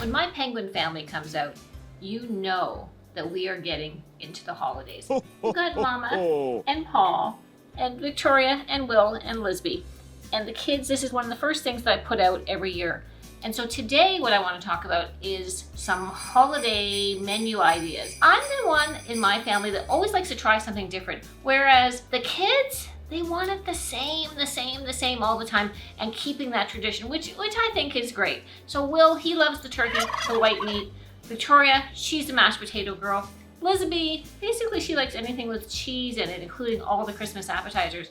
When my penguin family comes out, you know that we are getting into the holidays. We've got Mama and Paul and Victoria and Will and Lisby. And the kids, this is one of the first things that I put out every year. And so today what I want to talk about is some holiday menu ideas. I'm the one in my family that always likes to try something different. Whereas the kids, they want it the same all the time, and keeping that tradition, which I think is great. So Will, he loves the turkey, the white meat. Victoria, she's the mashed potato girl. Lisby, basically she likes anything with cheese in it, including all the Christmas appetizers.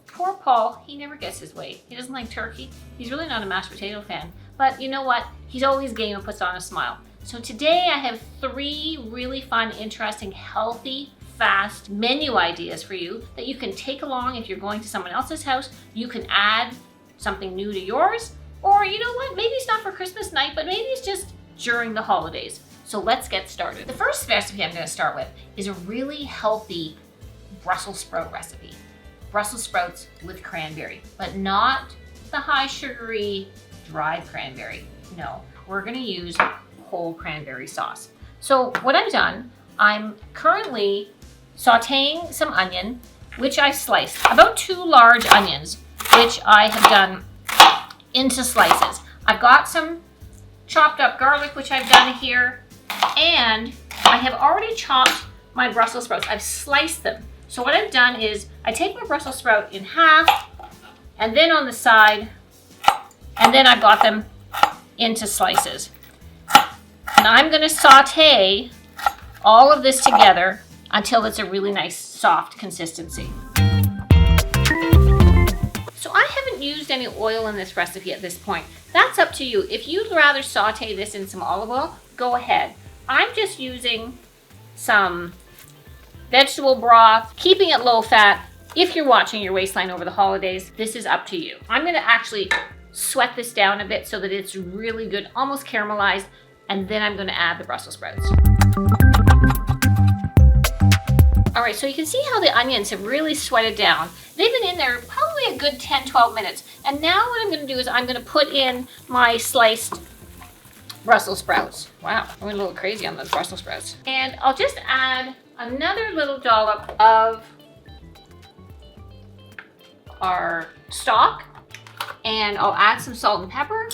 Poor Paul, he never gets his way. He doesn't like turkey. He's really not a mashed potato fan. But you know what? He's always game and puts on a smile. So today I have 3 really fun, interesting, healthy, fast menu ideas for you that you can take along if you're going to someone else's house. You can add something new to yours. Or you know what? Maybe it's not for Christmas night, but maybe it's just during the holidays. So let's get started. The first recipe I'm going to start with is a really healthy Brussels sprout recipe. Brussels sprouts with cranberry, but not the high sugary dried cranberry. No, we're going to use whole cranberry sauce. So what I've done, I'm currently sauteing some onion, which I sliced. About 2 large onions, which I have done into slices. I've got some chopped up garlic, which I've done here, and I have already chopped my Brussels sprouts. I've sliced them. So what I've done is I take my Brussels sprout in half, and then on the side, and then I've got them into slices. And I'm going to saute all of this together until it's a really nice soft consistency. So I haven't used any oil in this recipe at this point. That's up to you. If you'd rather saute this in some olive oil, go ahead. I'm just using some vegetable broth, keeping it low fat. If you're watching your waistline over the holidays, this is up to you. I'm going to actually sweat this down a bit so that it's really good, almost caramelized, and then I'm going to add the Brussels sprouts. All right, so you can see how the onions have really sweated down. They've been in there probably a good 10-12 minutes. And now what I'm going to do is I'm going to put in my sliced Brussels sprouts. Wow, I went a little crazy on those Brussels sprouts. And I'll just add another little dollop of our stock, and I'll add some salt and pepper.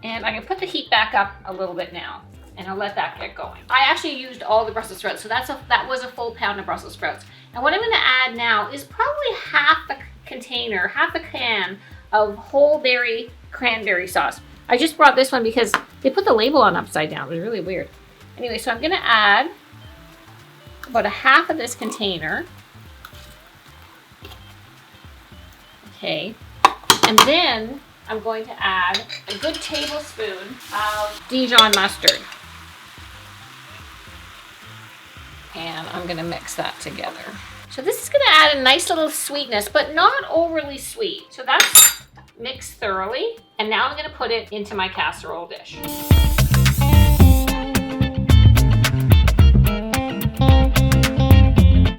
And I can put the heat back up a little bit now, and I'll let that get going. I actually used all the Brussels sprouts, so that was a full pound of Brussels sprouts. And what I'm going to add now is probably half a container, half a can of whole berry cranberry sauce. I just brought this one because they put the label on upside down. It was really weird. Anyway, so I'm going to add about a half of this container. Okay, and then I'm going to add a good tablespoon of Dijon mustard. And I'm going to mix that together. So this is going to add a nice little sweetness, but not overly sweet. So that's mixed thoroughly. And now I'm going to put it into my casserole dish.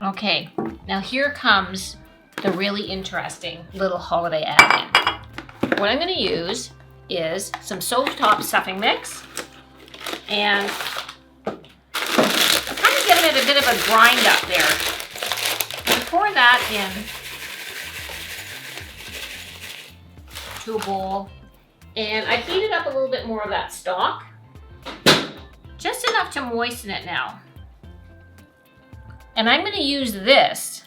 Okay, now here comes the really interesting little holiday add-in. What I'm going to use is some stovetop stuffing mix, and I'm kind of giving it a bit of a grind up there. I'm going to pour that in to a bowl, and I heated up a little bit more of that stock, just enough to moisten it now. And I'm going to use this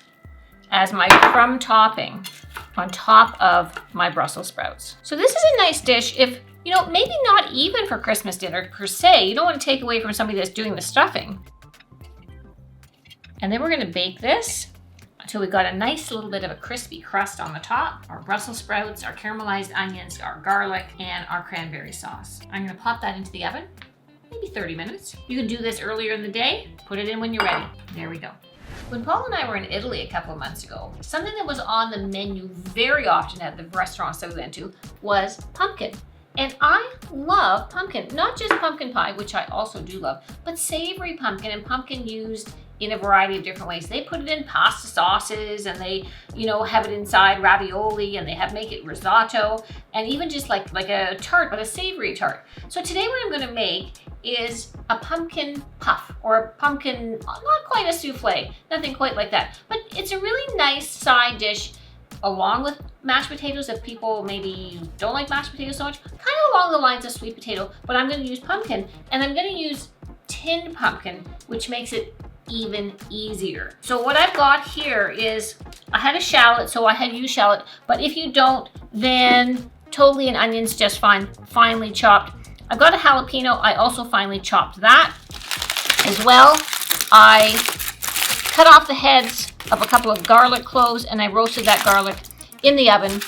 as my crumb topping on top of my Brussels sprouts. So this is a nice dish if, you know, maybe not even for Christmas dinner per se. You don't want to take away from somebody that's doing the stuffing. And then we're going to bake this until we've got a nice little bit of a crispy crust on the top. Our Brussels sprouts, our caramelized onions, our garlic, and our cranberry sauce. I'm going to pop that into the oven, maybe 30 minutes. You can do this earlier in the day. Put it in when you're ready. There we go. When Paul and I were in Italy a couple of months ago, something that was on the menu very often at the restaurants that we went to was pumpkin. And I love pumpkin, not just pumpkin pie, which I also do love, but savory pumpkin and pumpkin used in a variety of different ways. They put it in pasta sauces, and they, you know, have it inside ravioli, and they make it risotto, and even just like a tart, but a savory tart. So today what I'm going to make is a pumpkin puff, or a pumpkin, not quite a souffle, nothing quite like that, but it's a really nice side dish along with mashed potatoes if people maybe don't like mashed potatoes so much, kind of along the lines of sweet potato, but I'm going to use pumpkin, and I'm going to use tinned pumpkin, which makes it even easier. So what I've got here is, I had a shallot, so I had used shallot, but if you don't, then totally an onion's just fine, finely chopped. I've got a jalapeno, I also finely chopped that as well. I cut off the heads of a couple of garlic cloves, and I roasted that garlic in the oven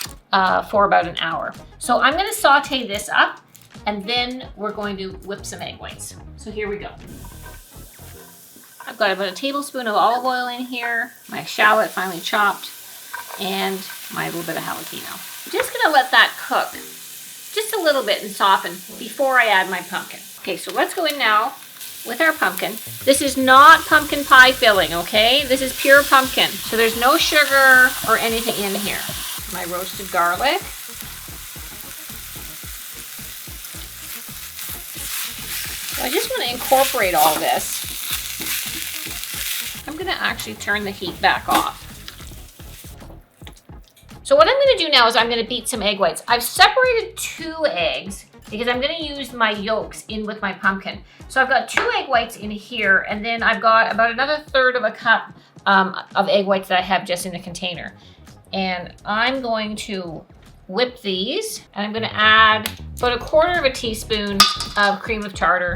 for about an hour. So I'm going to saute this up, and then we're going to whip some egg whites. So here we go. I've got about a tablespoon of olive oil in here, my shallot finely chopped, and my little bit of jalapeno. I'm just going to let that cook just a little bit and soften before I add my pumpkin. Okay, so let's go in now with our pumpkin. This is not pumpkin pie filling, okay? This is pure pumpkin. So there's no sugar or anything in here. My roasted garlic. So I just want to incorporate all this. I'm going to actually turn the heat back off. So what I'm going to do now is I'm going to beat some egg whites. I've separated 2 eggs because I'm going to use my yolks in with my pumpkin. So I've got 2 egg whites in here, and then I've got about another 1/3 of a cup of egg whites that I have just in the container. And I'm going to whip these, and I'm going to add about 1/4 teaspoon of cream of tartar.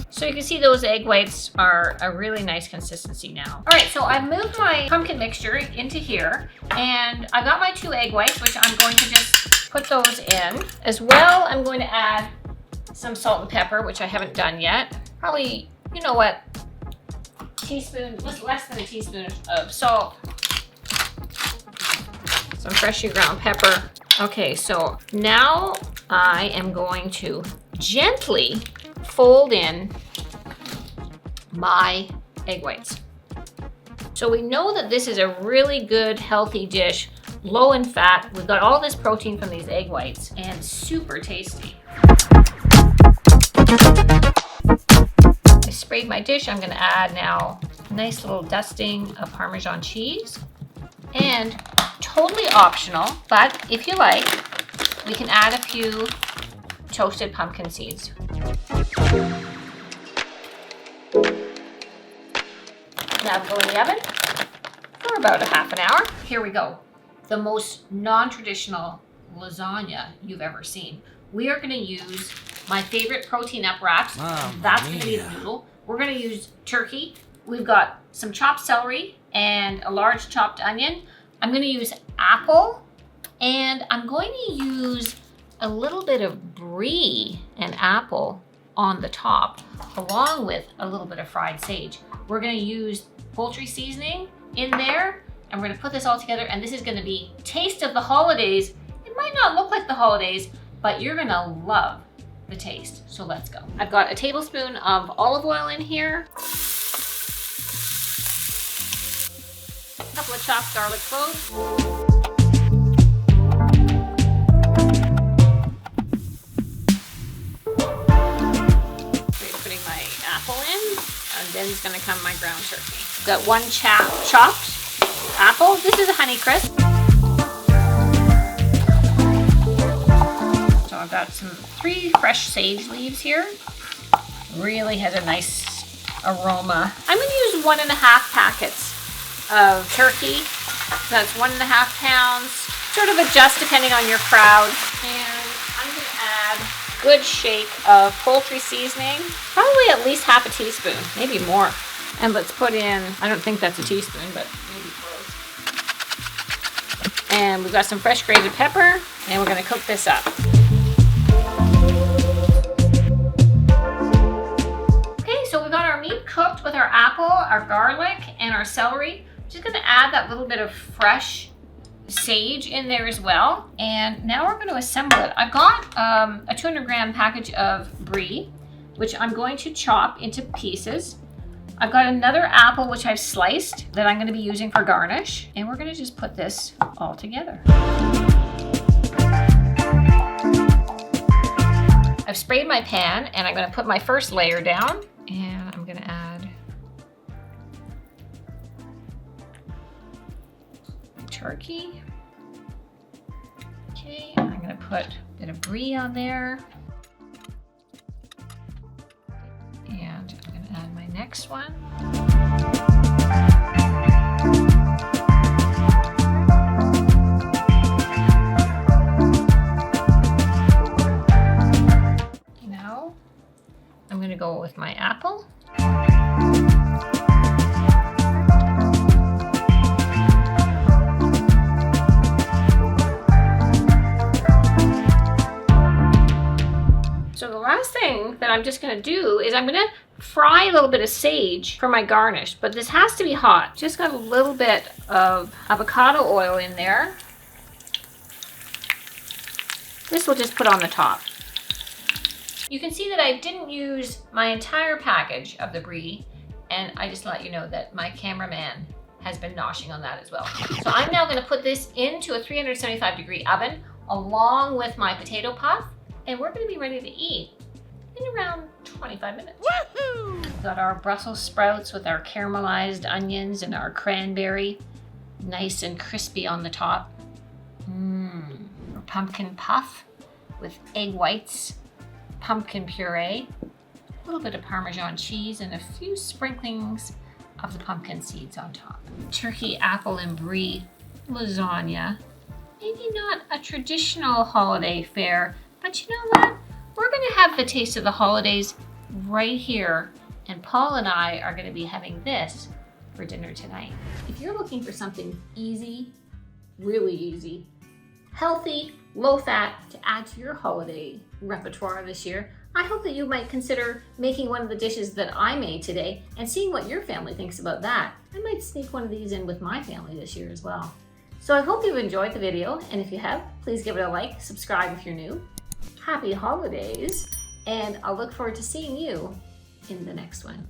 So you can see those egg whites are a really nice consistency now. All right, so I've moved my pumpkin mixture into here, and I got my 2 egg whites, which I'm going to just put those in. As well, I'm going to add some salt and pepper, which I haven't done yet. Probably, you know what, teaspoon, less than a teaspoon of salt. Some freshly ground pepper. Okay, so now I am going to gently fold in my egg whites. So we know that this is a really good healthy dish, low in fat. We've got all this protein from these egg whites, and super tasty. I sprayed my dish. I'm going to add now a nice little dusting of Parmesan cheese, and totally optional, but if you like, we can add a few toasted pumpkin seeds. Now go in the oven for about a half an hour. Here we go. The most non-traditional lasagna you've ever seen. We are going to use my favorite protein up wraps. That's going to be the noodle. We're going to use turkey. We've got some chopped celery and a large chopped onion. I'm going to use apple, and I'm going to use a little bit of brie and apple on the top, along with a little bit of fried sage. We're going to use poultry seasoning in there, and we're going to put this all together, and this is going to be taste of the holidays. It might not look like the holidays, but you're going to love the taste. So let's go. I've got a tablespoon of olive oil in here, a couple of chopped garlic cloves, apple in, and then it's going to come my ground turkey. Got 1 chopped apple. This is a Honey Crisp. So I've got 3 fresh sage leaves here. Really has a nice aroma. I'm going to use 1.5 packets of turkey. That's 1.5 pounds. Sort of adjust depending on your crowd. And I'm going to add a good shake of poultry seasoning. Probably at least half a teaspoon, maybe more. And let's put in, I don't think that's a teaspoon, but maybe close. And we've got some fresh grated pepper, and we're going to cook this up. Okay, so we've got our meat cooked with our apple, our garlic, and our celery. Just going to add that little bit of fresh sage in there as well. And now we're going to assemble it. I've got a 200-gram package of brie, which I'm going to chop into pieces. I've got another apple which I've sliced that I'm going to be using for garnish. And we're going to just put this all together. I've sprayed my pan and I'm going to put my first layer down, and I'm going to add turkey. Okay, I'm going to put a bit of brie on there. And I'm going to add my next one. I'm going to go with my apple. So the last thing that I'm just going to do is I'm going to fry a little bit of sage for my garnish, but this has to be hot. Just got a little bit of avocado oil in there. This we'll just put on the top. You can see that I didn't use my entire package of the brie, and I just let you know that my cameraman has been noshing on that as well. So I'm now going to put this into a 375-degree oven along with my potato puff, and we're going to be ready to eat in around 25 minutes. Woohoo! We've got our Brussels sprouts with our caramelized onions and our cranberry, nice and crispy on the top. Our pumpkin puff with egg whites, pumpkin puree, a little bit of Parmesan cheese, and a few sprinklings of the pumpkin seeds on top. Turkey, apple, and brie lasagna. Maybe not a traditional holiday fare, but you know what? We're going to have the taste of the holidays right here, and Paul and I are going to be having this for dinner tonight. If you're looking for something easy, really easy, healthy, low fat to add to your holiday repertoire this year, I hope that you might consider making one of the dishes that I made today and seeing what your family thinks about that. I might sneak one of these in with my family this year as well. So I hope you've enjoyed the video, and if you have, please give it a like, subscribe if you're new. Happy holidays, and I'll look forward to seeing you in the next one.